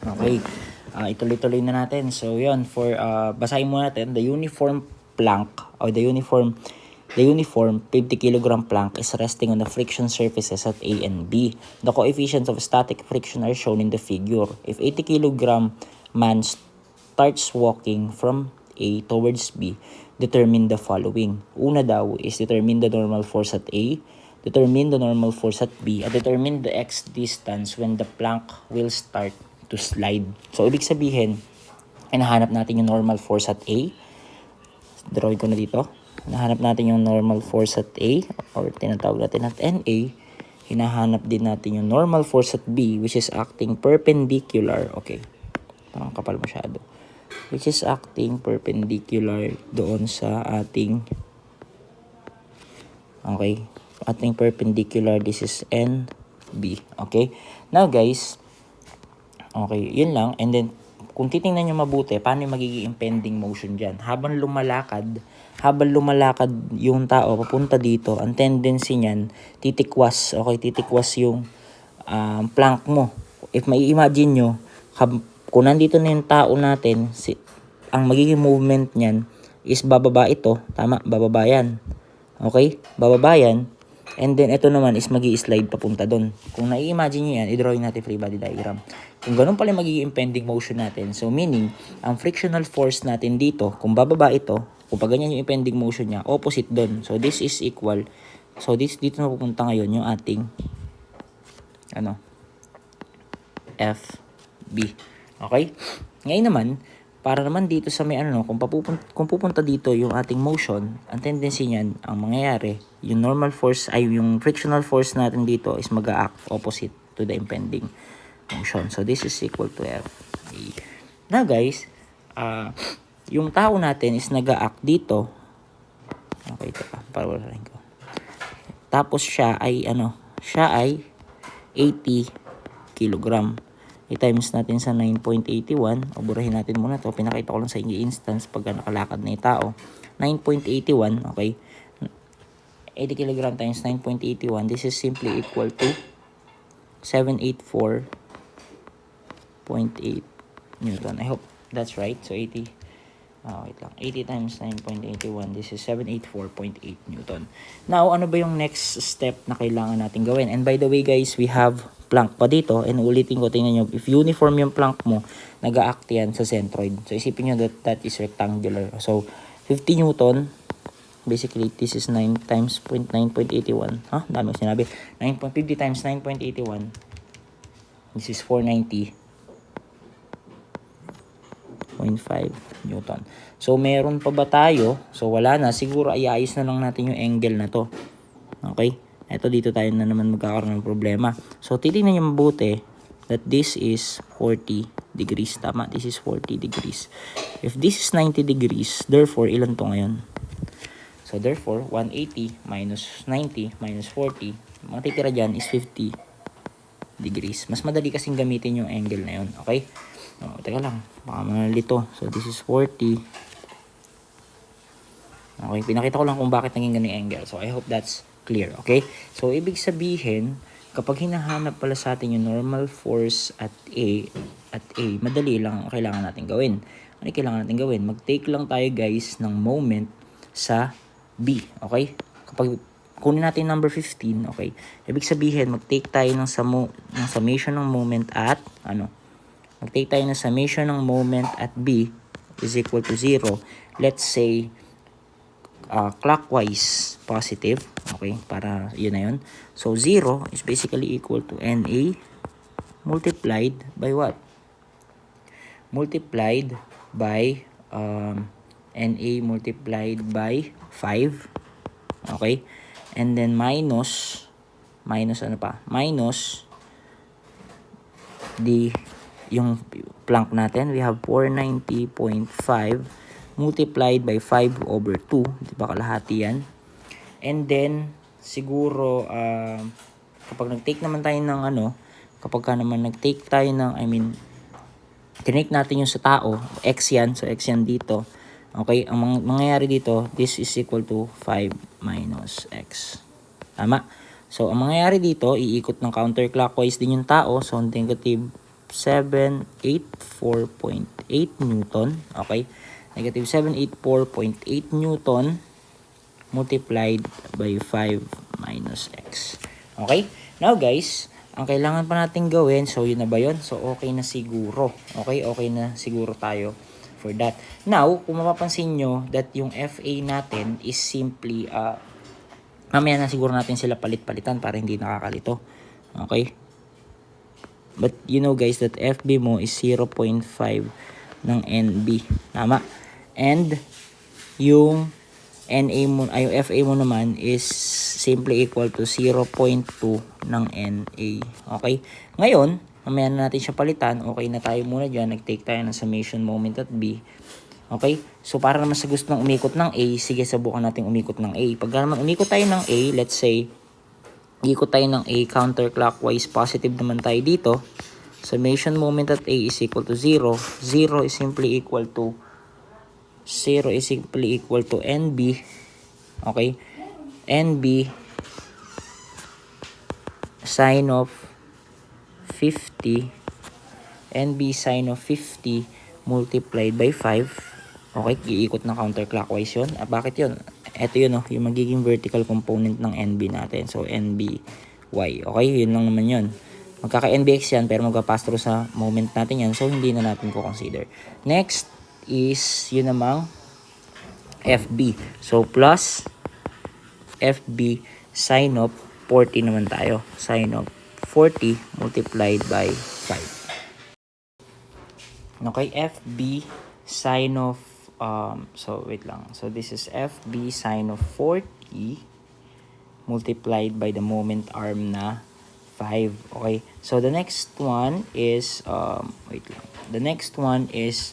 Okay. Ituloy-tuloy na natin. So, yun. Basahin muna natin. The uniform plank or the uniform 50 kilogram plank is resting on the friction surfaces at A and B. The coefficients of static friction are shown in the figure. If 80 kilogram man starts walking from A towards B, determine the following. Una daw is determine the normal force at A, determine the normal force at B, at determine the x distance when the plank will start to slide. So, ibig sabihin, hinahanap natin yung normal force at A. Drawing ko na dito. Hinahanap natin yung normal force at A or tinatawag natin at NA. Hinahanap din natin yung normal force at B which is acting perpendicular. Okay. Parang kapal masyado. Which is acting perpendicular doon sa ating ating perpendicular. This is NB. Okay. Now guys, okay, yun lang. And then, kung titingnan nyo mabuti, paano yung magiging impending motion dyan? Habang lumalakad yung tao papunta dito, ang tendency niyan, titikwas yung plank mo. If may imagine nyo, kung nandito na yung tao natin, ang magiging movement niyan is bababa ito. Tama, bababa yan. Okay? Bababa yan. And then, ito naman is magi-slide papunta doon. Kung nai-imagine nyo yan, i-drawing natin free body diagram. Kung ganun pala magiging impending motion natin, so meaning, ang frictional force natin dito, kung bababa ito, kung pag ganyan yung impending motion niya, opposite doon. So, this is equal. So, dito na pupunta ngayon yung ating, FB. Okay? Ngayon naman, para naman dito sa may kung pupunta dito yung ating motion, ang tendency niyan, ang mangyayari, yung normal force ay yung frictional force natin dito is mag-act opposite to the impending motion. So this is equal to F. Now guys, yung tao natin is nag-act dito. Okay, ito pa, para wala rin ko. Tapos siya ay 80 kilogram. I-times natin sa 9.81. O burahin natin muna to. Pinakita ko lang sa inyo instance pag nakalakad na yung tao. 9.81, okay? 80 kg times 9.81. This is simply equal to 784.8 Newton. I hope that's right. So 80. Wait lang. 80 times 9.81. This is 784.8 Newton. Now, ano ba yung next step na kailangan natin gawin? And by the way guys, we have plank pa dito. And ulitin ko, tingnan nyo. If uniform yung plank mo, nag-a-act yan sa centroid. So isipin nyo that is rectangular. So 50 Newton. Basically, this is 9 times 9.81. Dami ko sinabi. 9.50 times 9.81. This is 490.5 Newton. So, meron pa ba tayo? So, wala na. Siguro, iayos na lang natin yung angle na to. Okay? Ito, dito tayo na naman magkakaroon ng problema. So, titingnan nyo mabuti that this is 40 degrees. Tama? This is 40 degrees. If this is 90 degrees, therefore, ilan to ngayon? So, therefore, 180 minus 90 minus 40, matitira dyan is 50 degrees. Mas madali kasing gamitin yung angle na yun. Okay? Teka lang. Baka malito. So, this is 40. Okay, pinakita ko lang kung bakit naging ganun yung angle. So, I hope that's clear. Okay? So, ibig sabihin, kapag hinahanap pala sa atin yung normal force at A, madali lang ang kailangan natin gawin. Ano kailangan natin gawin? Mag-take lang tayo guys ng moment sa B. Okay? Kapag kunin natin number 15, okay? Ibig sabihin, mag-take tayo ng summation ng moment at, mag-take tayo ng summation ng moment at B is equal to 0. Let's say, clockwise positive. Okay? Para yun na yun. So, 0 is basically equal to NA multiplied by what? Multiplied by NA multiplied by 5. Okay? And then minus yung plank natin. We have 490.5 multiplied by 5 over 2. Diba kalahati yan? And then, siguro, kapag nag-take naman tayo ng connect natin yung sa tao, x yan, so x yan dito. Okay, ang mangyayari dito, this is equal to 5 minus x. Tama? So, ang mangyayari dito, iikot ng counterclockwise din yung tao, so negative 784.8 Newton. Okay? Negative 784.8 Newton multiplied by 5 minus x. Okay? Now guys, ang kailangan pa natin gawin, so yun na ba yun? So okay na siguro. Okay? Okay na siguro tayo for that. Now, kung mapapansin nyo that yung FA natin is simply, mamaya na siguro natin sila palit-palitan para hindi nakakalito. Okay? But you know guys that FB mo is 0.5 ng NB. Tama? And yung NA mo, ay yung FA mo naman is simply equal to 0.2 ng NA. Okay? Ngayon, mamaya na natin siya palitan. Okay na tayo muna dyan. Nag-take tayo ng summation moment at B. Okay? So, para naman sa gusto ng umikot ng A, sige, subukan natin umikot ng A. Pag naman umikot tayo ng A, let's say, ikot tayo ng A counterclockwise, positive naman tayo dito. Summation moment at A is equal to 0. 0 is simply equal to NB. Okay? NB sine of 50. NB sine of 50 multiplied by 5. Okay? Iikot na counterclockwise yun. Bakit yun? Ito yun, yung magiging vertical component ng NB natin. So, NBY. Okay? Yun lang naman yun. Magkaka-NBX yan, pero magpa-pass through sa moment natin yan. So, hindi na natin ko consider. Next is yun namang FB. So, plus FB sine of 40 naman tayo. Sine of 40 multiplied by 5. Okay, FB sine of so wait lang. So this is FB sine of 40 multiplied by the moment arm na 5. Okay. So the next one is wait lang. The next one is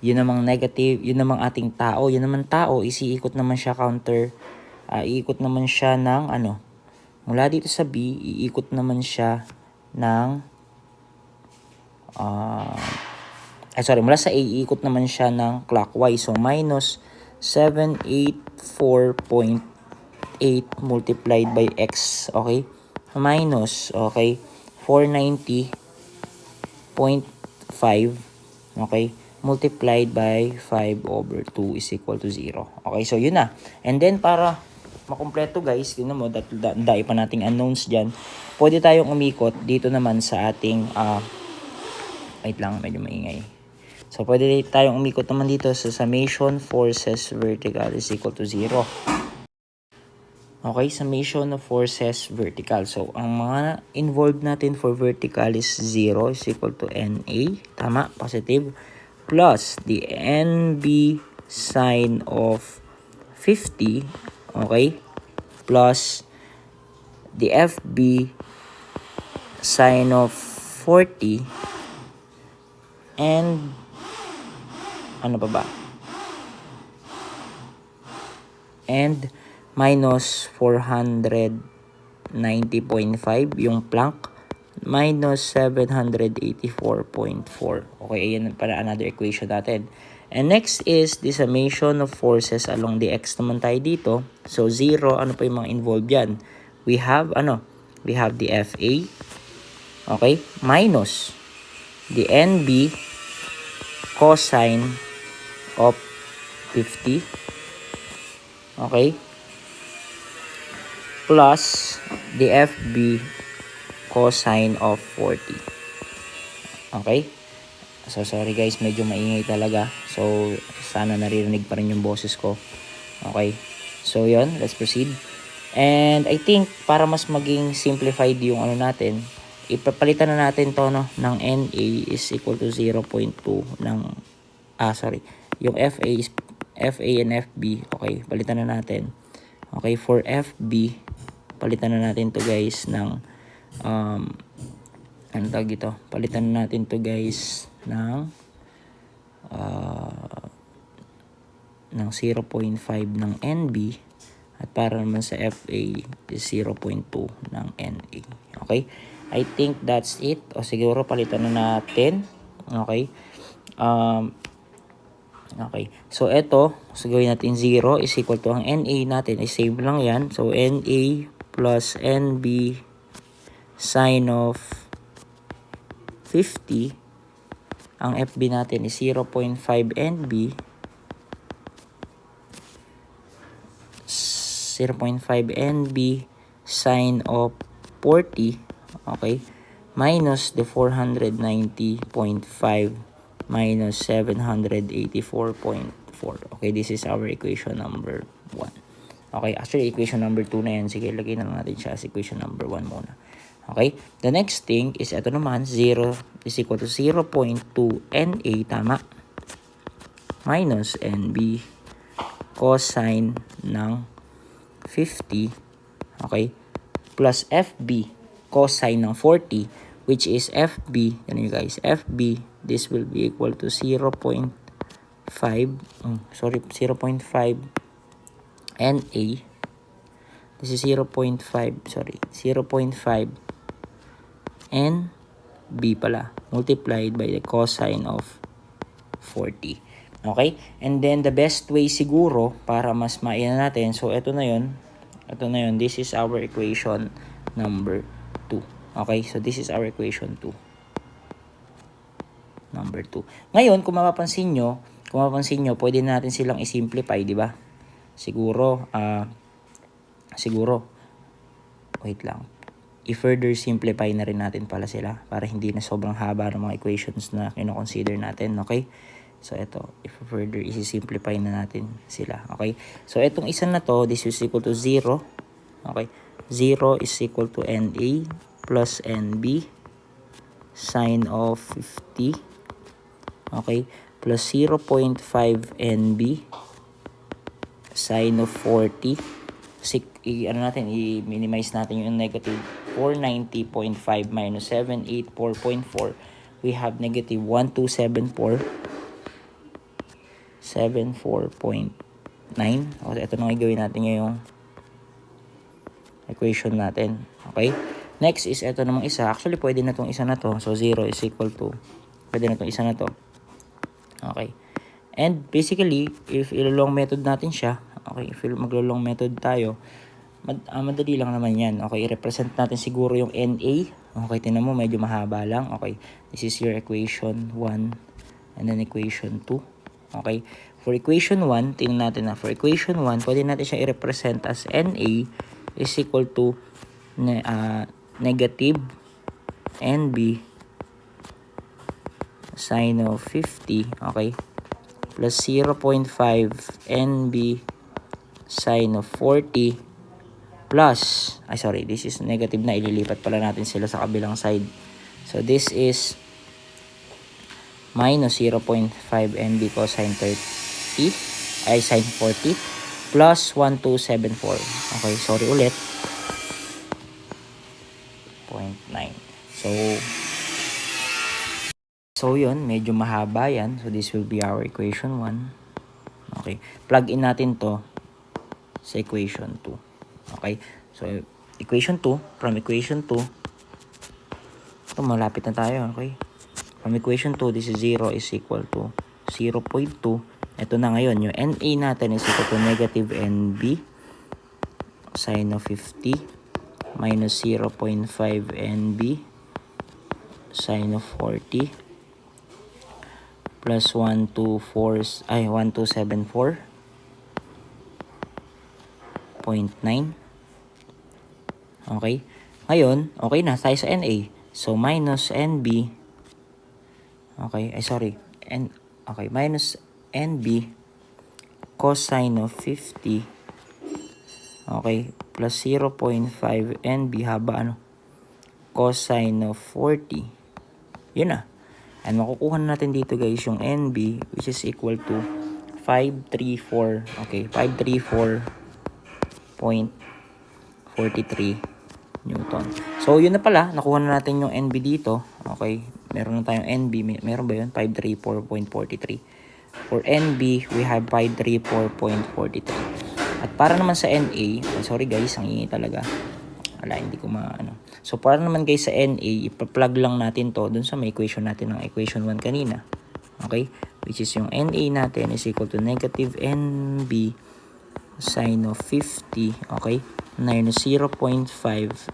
yun namang negative, yun namang ating tao. Yun naman tao, iikot naman siya iikot naman siya ng mula dito sa B, iikot naman siya ng mula sa A, iikot naman siya ng clockwise. So, minus 784.8 multiplied by X. Okay? Minus, okay, 490.5. Okay? Multiplied by 5 over 2 is equal to 0. Okay? So, yun na. And then, para makumpleto guys, yun na mo, dahil pa nating unknowns dyan, pwede tayong umikot dito naman sa ating, wait lang, medyo maingay. So, pwede tayong umikot naman dito sa summation forces vertical is equal to 0. Okay, summation of forces vertical. So, ang mga involved natin for vertical is 0 is equal to NA. Tama, positive. Plus the NB sine of 50. Okay, plus the FB sine of 40. And ano pa ba? And minus 490.5 yung Planck. Minus 784.4. Okay, ayan para another equation natin. And next is the summation of forces along the X naman tayo dito. So, 0, ano pa yung mga involved yan? We have the FA. Okay, minus the NB cosine of 50. Okay, plus the FB cosine of 40. Okay? So, sorry guys, medyo maingay talaga. So, sana naririnig pa rin yung boses ko. Okay? So, yun. Let's proceed. And I think, para mas maging simplified yung natin, ipapalitan na natin to, ng NA is equal to 0.2 ng, yung FA is, FA and FB. Okay, palitan na natin. Okay, for FB, palitan na natin to guys ng, ano tawag ito? Palitan na natin to guys ng 0.5 ng NB at para naman sa FA is 0.2 ng NA. Okay? I think that's it. O siguro palitan na natin. Okay? Okay. So ito, so gawin natin 0 is equal to ang NA natin. I save lang yan. So NA plus NB sine of 50, ang FB natin is 0.5 NB, 0.5 NB sine of 40, okay, minus the 490.5 minus 784.4. Okay, this is our equation number 1. Okay, actually equation number 2 na yan. Sige, lagay na natin siya as equation number 1 muna. Okay, the next thing is ito naman, 0 is equal to 0.2 NA, tama, minus NB cosine ng 50, okay, plus FB cosine ng 40, which is FB, yan you guys, FB, this will be equal to 0.5 NA, this is 0.5 NB pala, multiplied by the cosine of 40. Okay? And then, the best way siguro, para mas maiyan natin, so, ito na yun, this is our equation number 2. Okay? So, this is our equation 2. Number 2. Ngayon, kung mapapansin nyo, pwede natin silang i-simplify, di ba? Siguro, wait lang, i-further simplify na rin natin pala sila para hindi na sobrang haba ng mga equations na kino-consider natin, okay? So, ito, if further isi-simplify na natin sila, okay? So, itong isa na to, this is equal to 0, okay? 0 is equal to NA plus NB sine of 50, okay? Plus 0.5 NB sine of 40. I-minimize natin yung negative 490.5 minus 784.4. We have negative 1274.9. Okay, ito na gagawin natin ngayong equation natin. Okay? Next is ito namang isa. Actually, pwede na itong isa na to. So, 0 is equal to, pwede na itong isa na to. Okay. And basically, if ilo-long method natin siya, okay, if maglo-long method tayo, madali lang naman yan. Okay, i-represent natin siguro yung NA. Okay, tinan mo, medyo mahaba lang. Okay, this is your equation 1 and then equation 2. Okay, for equation 1, tingnan natin na. For equation 1, pwede natin siya i-represent as NA is equal to negative NB sine of 50, okay, plus 0.5 NB sine of 40 plus, this is negative na, ililipat pala natin sila sa kabilang side. So, this is minus 0.5 NB cosine 30, sine 40, plus 1274. Okay, sorry ulit. 0.9. So, yun, medyo mahaba yan. So, this will be our equation 1. Okay, plug in natin to sa equation 2. Okay, so, equation 2, from equation 2, ito, malapit na tayo, okay? From equation 2, this is 0 is equal to 0.2. Ito na ngayon, yung NA natin is equal to negative NB sine of 50 minus 0.5 NB sine of 40 plus 1274.9. Okay? Ngayon, okay na tayo sa NA. So, minus NB. Okay, minus NB cosine of 50. Okay, plus 0.5 NB haba cosine of 40. Yun na. And makukuha natin dito guys yung NB, which is equal to 534. Okay, 534.43 Newton. So, yun na pala. Nakuha na natin yung NB dito. Okay, meron na tayong NB. Meron ba yun? 534.43. For NB, we have 534.43. At para naman sa NA, sorry guys, ang ingay talaga. Wala, hindi ko So, para naman guys sa NA, ipa-plug lang natin to dun sa may equation natin ng equation 1 kanina. Okay? Which is yung NA natin is equal to negative NB sine of 50. Okay? Minus 0.5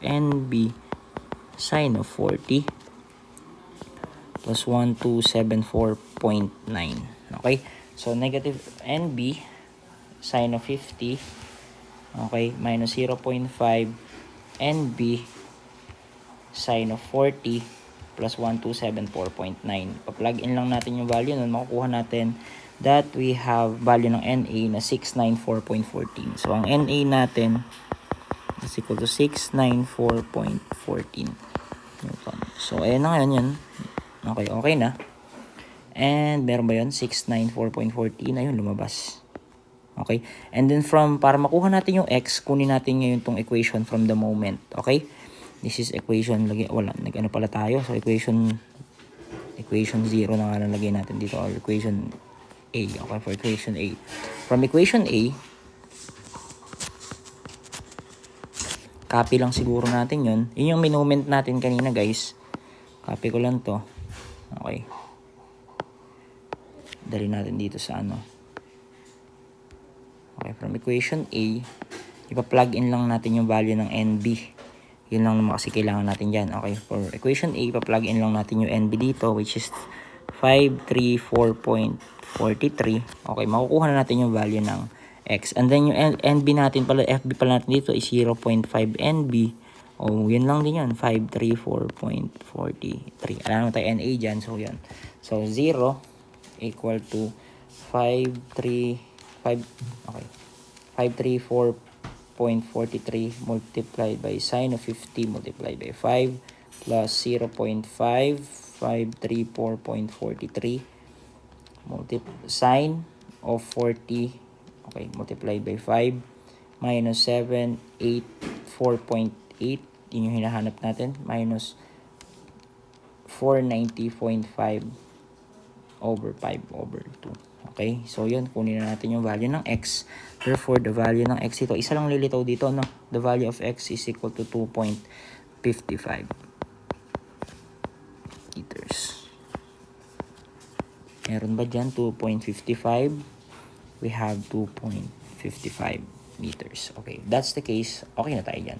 NB sine of 40 plus 1274.9. Okay? So, negative NB, sine of 50, okay, minus 0.5 NB, sine of 40, plus 1274.9. Pa-plug in lang natin yung value nun, makukuha natin that we have value ng NA na 694.14. So, ang NA natin is equal to 694.14 Newton. So, ayan na ngayon yun. Okay na. And, meron ba yun? 694.14. Ayun, lumabas. Okay? And then para makuha natin yung x, kunin natin ngayon tong equation from the moment. Okay? This is equation, nag-ano pala tayo. So, equation 0 na nga lang lagay natin dito. Or equation A. Okay, for equation A. From equation A, copy lang siguro natin yun. Yun yung moment natin kanina, guys. Copy ko lang to. Okay. Dali natin dito sa ano. Okay, from equation A, ipa-plug in lang natin yung value ng NB. Yun lang naman kasi kailangan natin dyan. Okay, for equation A, ipa-plug in lang natin yung NB dito, which is 534.43. Okay, makukuha na natin yung value ng X. And then yung NB natin pala, FB pala natin dito is 0.5 NB. Oh, yun lang din yan, 534.43. Alam naman tayo NA dyan, so yun. So, 0 equal to 534.43 multiplied by sine of 50 multiplied by 5 plus 0.5, 534.43 sine of 40, okay, multiplied by 5 minus 784.8, yun yung hinahanap natin, minus 490.5 over 5 over 2. Okay, so yun, kunin na natin yung value ng x. Therefore, the value ng x ito, isa lang lilitaw dito, no? The value of x is equal to 2.55 liters. Meron ba dyan? 2.55. We have 2.55 meters. Okay, if that's the case, okay na tayo dyan.